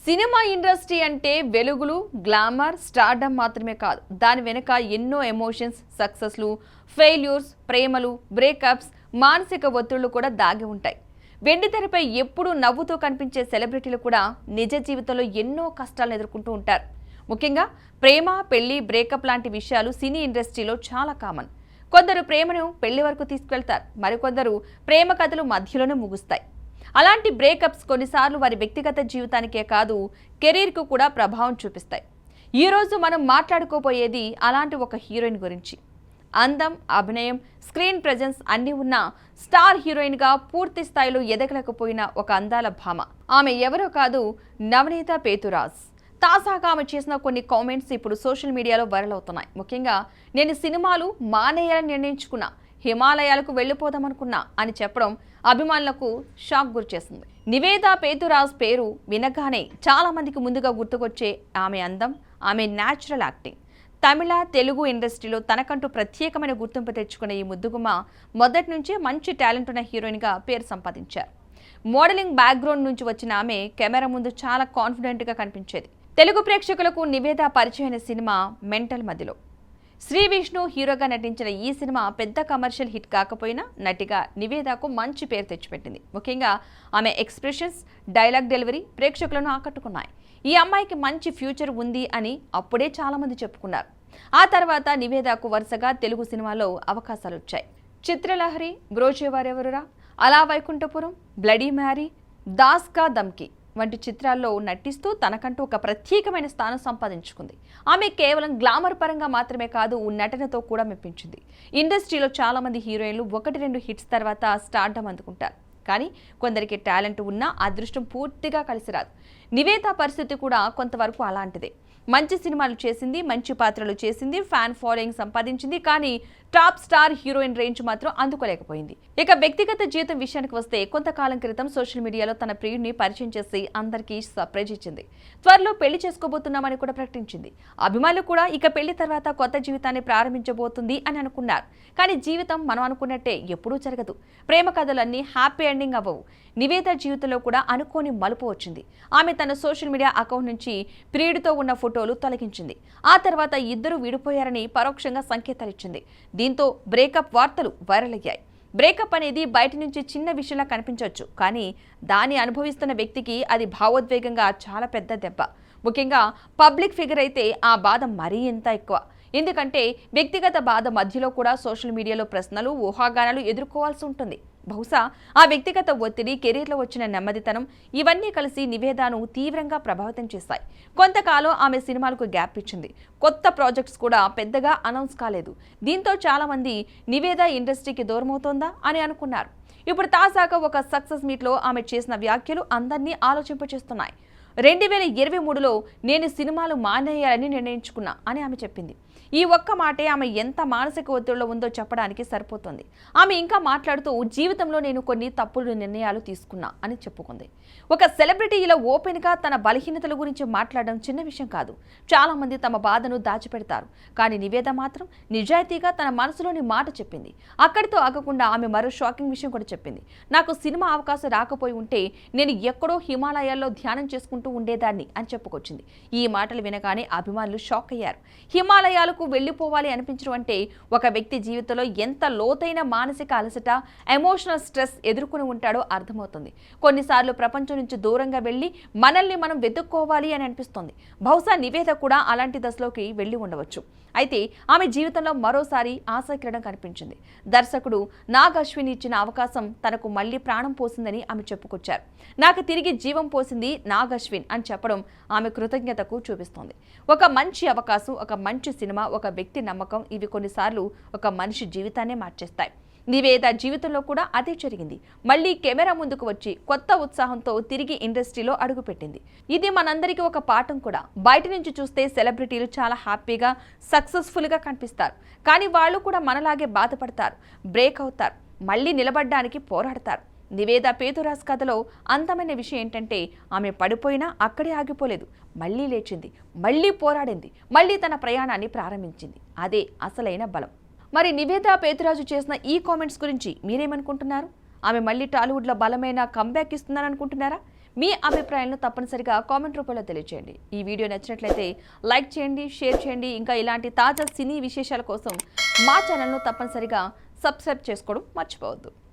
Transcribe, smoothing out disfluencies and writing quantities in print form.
Cinema industry అంటే వెలుగులు, glamour, stardom మాత్రమే కాదు. దాని వెనుక ఎన్నో ఎమోషన్స్, సక్సెస్లు, ఫెయిల్యూర్స్, ప్రేమలు, బ్రేకప్స్, మానసిక ఒత్తిళ్లు కూడా దాగి ఉంటాయి. వెండితెరపై ఎప్పుడూ నవ్వుతూ కనిపించే సెలబ్రిటీలు కూడా నిజ జీవితంలో ఎన్నో కష్టాలను ఎదుర్కొంటూ ఉంటారు. ముఖ్యంగా ప్రేమ, పెళ్లి, బ్రేకప్ లాంటి విషయాలు సినీ ఇండస్ట్రీలో చాలా కామన్. కొందరు ప్రేమను పెళ్లి వరకు తీసుకెళ్తారు, మరికొందరు ప్రేమ కథలు మధ్యలోనే ముగుస్తాయి. అలాంటి బ్రేకప్స్ కొన్నిసార్లు వారి వ్యక్తిగత జీవితానికే కాదు, కెరీర్కు కూడా ప్రభావం చూపిస్తాయి. ఈరోజు మనం మాట్లాడుకోబోయేది అలాంటి ఒక హీరోయిన్ గురించి. అందం, అభినయం, స్క్రీన్ ప్రెజెన్స్ అన్నీ ఉన్న స్టార్ హీరోయిన్గా పూర్తి స్థాయిలో ఎదగలేకపోయిన ఒక అందాల భామ. ఆమె ఎవరో కాదు, నవనీత పేతురాజ్. తాజాగా ఆమె చేసిన కొన్ని కామెంట్స్ ఇప్పుడు సోషల్ మీడియాలో వైరల్ అవుతున్నాయి. ముఖ్యంగా నేను సినిమాలు మానేయాలని నిర్ణయించుకున్నా, హిమాలయాలకు వెళ్లిపోదామనుకున్నా అని చెప్పడం అభిమానులకు షాక్ గురిచేసింది. నివేద పేతురాజ్ పేరు వినగానే చాలా మందికి ముందుగా గుర్తుకొచ్చే ఆమె అందం, ఆమె న్యాచురల్ యాక్టింగ్. తమిళ, తెలుగు ఇండస్ట్రీలో తనకంటూ ప్రత్యేకమైన గుర్తింపు తెచ్చుకున్న ఈ ముద్దుగుమ్మ మొదటి నుంచే మంచి టాలెంట్ ఉన్న హీరోయిన్గా పేరు సంపాదించారు. మోడలింగ్ బ్యాక్గ్రౌండ్ నుంచి వచ్చిన ఆమె కెమెరా ముందు చాలా కాన్ఫిడెంట్గా కనిపించేది. తెలుగు ప్రేక్షకులకు నివేద పరిచయమైన సినిమా మెంటల్ మదిలో. శ్రీ విష్ణు హీరోగా నటించిన ఈ సినిమా పెద్ద కమర్షియల్ హిట్ కాకపోయినా నటిగా నివేదకు మంచి పేరు తెచ్చిపెట్టింది. ముఖ్యంగా ఆమె ఎక్స్ప్రెషన్స్, డైలాగ్ డెలివరీ ప్రేక్షకులను ఆకట్టుకున్నాయి. ఈ అమ్మాయికి మంచి ఫ్యూచర్ ఉంది అని అప్పుడే చాలా మంది చెప్పుకున్నారు. ఆ తర్వాత నివేదకు వరుసగా తెలుగు సినిమాలో అవకాశాలు వచ్చాయి. చిత్రలహరి, బ్రోచేవారెవరురా, అలా వైకుంఠపురం, బ్లడీ మ్యారీ, దాస్ కా దమ్కి వంటి చిత్రాల్లో నటిస్తూ తనకంటూ ఒక ప్రత్యేకమైన స్థానం సంపాదించుకుంది. ఆమె కేవలం గ్లామర్ పరంగా మాత్రమే కాదు, నటనతో కూడా మెప్పించింది. ఇండస్ట్రీలో చాలా మంది హీరోయిన్లు 1-2 హిట్స్ తర్వాత స్టార్డమ్ అందుకుంటారు. కానీ కొందరికి టాలెంట్ ఉన్నా అదృష్టం పూర్తిగా కలిసి రాదు. నివేద పరిస్థితి కూడా కొంతవరకు అలాంటిదే. మంచి సినిమాలు చేసింది, మంచి పాత్రలు చేసింది, ఫ్యాన్ ఫాలోయింగ్ సంపాదించింది. కానీ టాప్ స్టార్ హీరోయిన్ రేంజ్ మాత్రం అందుకోలేకపోయింది. ఇక వ్యక్తిగత జీవితం విషయానికి వస్తే కొంతకాలం క్రితం సోషల్ మీడియాలో తన ప్రియుడిని పరిచయం చేసి అందరికీ సర్ప్రైజ్ ఇచ్చింది. త్వరలో పెళ్లి చేసుకోబోతున్నామని కూడా ప్రకటించింది. అభిమానులు కూడా ఇక పెళ్లి తర్వాత కొత్త జీవితాన్ని ప్రారంభించబోతుంది అని అనుకున్నారు. కానీ జీవితం మనం అనుకున్నట్టే ఎప్పుడూ జరగదు. ప్రేమ కథలన్నీ హ్యాపీ ఎండింగ్ అవ్వవు. నివేద జీవితంలో కూడా అనుకోని మలుపు వచ్చింది. ఆమె తన సోషల్ మీడియా అకౌంట్ నుంచి ప్రియుడితో ఉన్న ఫోటోలు తొలగించింది. ఆ తర్వాత ఇద్దరు విడిపోయారని పరోక్షంగా సంకేతాలిచ్చింది. దీంతో బ్రేకప్ వార్తలు వైరల్ అయ్యాయి. బ్రేకప్ అనేది బయట నుంచి చిన్న విషయంలా కనిపించవచ్చు, కానీ దాన్ని అనుభవిస్తున్న వ్యక్తికి అది భావోద్వేగంగా చాలా పెద్ద దెబ్బ. ముఖ్యంగా పబ్లిక్ ఫిగర్ అయితే ఆ బాధ మరీ ఎంత ఎక్కువ. ఎందుకంటే వ్యక్తిగత బాధ మధ్యలో కూడా సోషల్ మీడియాలో ప్రశ్నలు, ఊహాగానాలు ఎదుర్కోవాల్సి ఉంటుంది. బహుశా ఆ వ్యక్తిగత ఒత్తిడి, కెరీర్లో వచ్చిన నెమ్మదితనం ఇవన్నీ కలిసి నివేదను తీవ్రంగా ప్రభావితం చేశాయి. కొంతకాలం ఆమె సినిమాలకు గ్యాప్ ఇచ్చింది. కొత్త ప్రాజెక్ట్స్ కూడా పెద్దగా అనౌన్స్ కాలేదు. దీంతో చాలా మంది నివేద ఇండస్ట్రీకి దూరమవుతోందా అని అనుకున్నారు. ఇప్పుడు తాజాగా ఒక సక్సెస్ మీట్లో ఆమె చేసిన వ్యాఖ్యలు అందరినీ ఆలోచింపచేస్తున్నాయి. 2023లో నేను సినిమాలు మానేయాలని నిర్ణయించుకున్నా అని ఆమె చెప్పింది. ఈ ఒక్క మాటే ఆమె ఎంత మానసిక ఒత్తిడిలో ఉందో చెప్పడానికి సరిపోతుంది. ఆమె ఇంకా మాట్లాడుతూ జీవితంలో నేను కొన్ని తప్పుడు నిర్ణయాలు తీసుకున్నా అని చెప్పుకుంది. ఒక సెలబ్రిటీ ఇలా ఓపెన్గా తన బలహీనతల గురించి మాట్లాడడం చిన్న విషయం కాదు. చాలా మంది తమ బాధను దాచిపెడతారు. కానీ నివేద మాత్రం నిజాయితీగా తన మనసులోని మాట చెప్పింది. అక్కడితో ఆగకుండా ఆమె మరో షాకింగ్ విషయం కూడా చెప్పింది. నాకు సినిమా అవకాశం రాకపోయి ఉంటే నేను ఎక్కడో హిమాలయాల్లో ధ్యానం చేసుకుంటూ ఉండేదాన్ని అని చెప్పుకొచ్చింది. ఈ మాటలు వినగానే అభిమానులు షాక్ అయ్యారు. హిమాలయాలకు వెళ్లిపోవాలి అనిపించడం అంటే ఒక వ్యక్తి జీవితంలో ఎంత లోతైన మానసిక అలసట, ఎమోషనల్ స్ట్రెస్ ఎదుర్కొని ఉంటాడో అర్థమవుతుంది. కొన్నిసార్లు ప్రపంచం నుంచి దూరంగా వెళ్లి మనల్ని మనం వెతుక్కోవాలి అని అనిపిస్తుంది. బహుశా నివేద కూడా అలాంటి దశలోకి వెళ్లి ఉండవచ్చు. అయితే ఆమె జీవితంలో మరోసారి ఆశాకిరణం కనిపించింది. దర్శకుడు నాగ్ అశ్విన్ ఇచ్చిన అవకాశం తనకు మళ్లీ ప్రాణం పోసిందని ఆమె చెప్పుకొచ్చారు. నాకు తిరిగి జీవం పోసింది నాగ్ అశ్విన్ అని చెప్పడం ఆమె కృతజ్ఞతకు చూపిస్తోంది. ఒక మంచి అవకాశం, ఒక మంచి సినిమా, ఒక వ్యక్తి నమ్మకం ఇవి కొన్నిసార్లు ఒక మనిషి జీవితాన్నే మార్చేస్తాయి. నివేద జీవితంలో కూడా అదే జరిగింది. మళ్లీ కెమెరా ముందుకు వచ్చి కొత్త ఉత్సాహంతో తిరిగి ఇండస్ట్రీలో అడుగుపెట్టింది. ఇది మనందరికీ ఒక పాఠం కూడా. బయట నుంచి చూస్తే సెలబ్రిటీలు చాలా హ్యాపీగా, సక్సెస్ఫుల్గా కనిపిస్తారు. కానీ వాళ్ళు కూడా మనలాగే బాధపడతారు, బ్రేక్ అవుతారు, మళ్లీ నిలబడడానికి పోరాడతారు. నివేద పేతురాజ్ కథలో అందమైన విషయం ఏంటంటే ఆమె పడిపోయినా అక్కడే ఆగిపోలేదు. మళ్లీ లేచింది, మళ్లీ పోరాడింది, మళ్లీ తన ప్రయాణాన్ని ప్రారంభించింది. అదే అసలైన బలం. మరి నివేద పేతురాజు చేసిన ఈ కామెంట్స్ గురించి మీరేమనుకుంటున్నారు? ఆమె మళ్ళీ టాలీవుడ్లో బలమైన కంబ్యాక్ ఇస్తుందని అనుకుంటున్నారా? మీ అభిప్రాయాలను తప్పనిసరిగా కామెంట్ రూపంలో తెలియజేయండి. ఈ వీడియో నచ్చినట్లయితే లైక్ చేయండి, షేర్ చేయండి. ఇంకా ఇలాంటి తాజా సినీ విశేషాల కోసం మా ఛానల్ను తప్పనిసరిగా సబ్స్క్రైబ్ చేసుకోవడం మర్చిపోవద్దు.